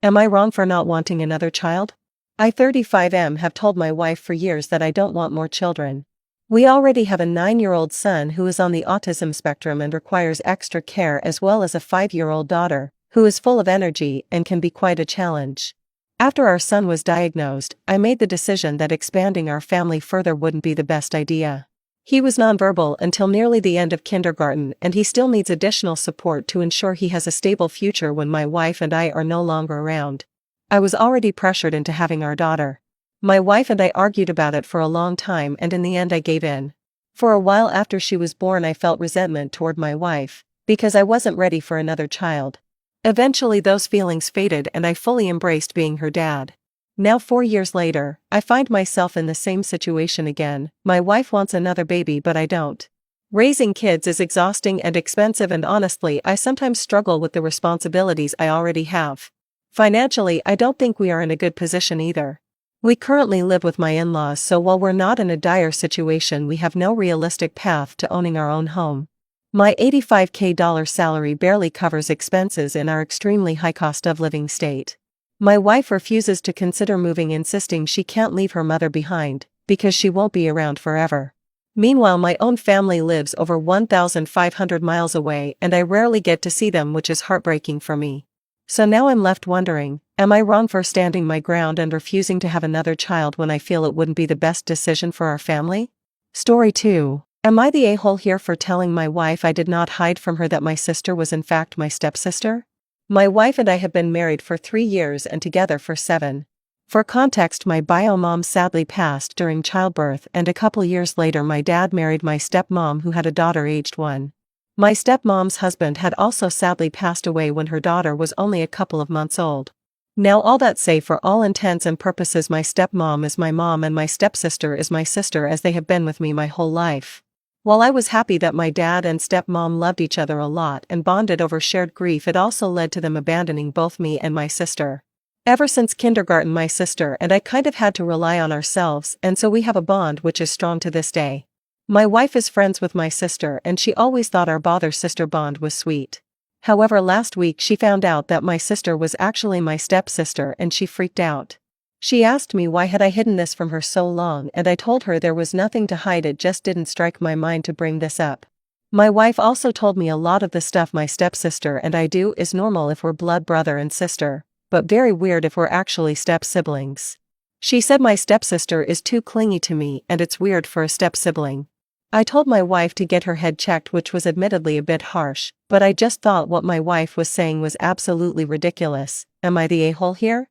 Am I wrong for not wanting another child? I 35M have told my wife for years that I don't want more children. We already have a 9-year-old son who is on the autism spectrum and requires extra care, as well as a 5-year-old daughter, who is full of energy and can be quite a challenge. After our son was diagnosed, I made the decision that expanding our family further wouldn't be the best idea. He was nonverbal until nearly the end of kindergarten, and he still needs additional support to ensure he has a stable future when my wife and I are no longer around. I was already pressured into having our daughter. My wife and I argued about it for a long time, and in the end I gave in. For a while after she was born I felt resentment toward my wife, because I wasn't ready for another child. Eventually those feelings faded and I fully embraced being her dad. Now 4 years later, I find myself in the same situation again. My wife wants another baby but I don't. Raising kids is exhausting and expensive, and honestly I sometimes struggle with the responsibilities I already have. Financially, I don't think we are in a good position either. We currently live with my in-laws, so while we're not in a dire situation, we have no realistic path to owning our own home. My $85K salary barely covers expenses in our extremely high cost of living state. My wife refuses to consider moving, insisting she can't leave her mother behind, because she won't be around forever. Meanwhile, my own family lives over 1,500 miles away and I rarely get to see them, which is heartbreaking for me. So now I'm left wondering, am I wrong for standing my ground and refusing to have another child when I feel it wouldn't be the best decision for our family? Story 2. Am I the a-hole here for telling my wife I did not hide from her that my sister was in fact my stepsister? My wife and I have been married for 3 years and together for 7. For context, my bio mom sadly passed during childbirth, and a couple years later my dad married my stepmom, who had a daughter aged 1. My stepmom's husband had also sadly passed away when her daughter was only a couple of months old. Now all that say, for all intents and purposes my stepmom is my mom and my stepsister is my sister, as they have been with me my whole life. While I was happy that my dad and stepmom loved each other a lot and bonded over shared grief, it also led to them abandoning both me and my sister. Ever since kindergarten my sister and I kind of had to rely on ourselves, and so we have a bond which is strong to this day. My wife is friends with my sister and she always thought our brother-sister bond was sweet. However, last week she found out that my sister was actually my stepsister and she freaked out. She asked me why had I hidden this from her so long, and I told her there was nothing to hide, it just didn't strike my mind to bring this up. My wife also told me a lot of the stuff my stepsister and I do is normal if we're blood brother and sister, but very weird if we're actually step-siblings. She said my stepsister is too clingy to me and it's weird for a step-sibling. I told my wife to get her head checked, which was admittedly a bit harsh, but I just thought what my wife was saying was absolutely ridiculous. Am I the a-hole here?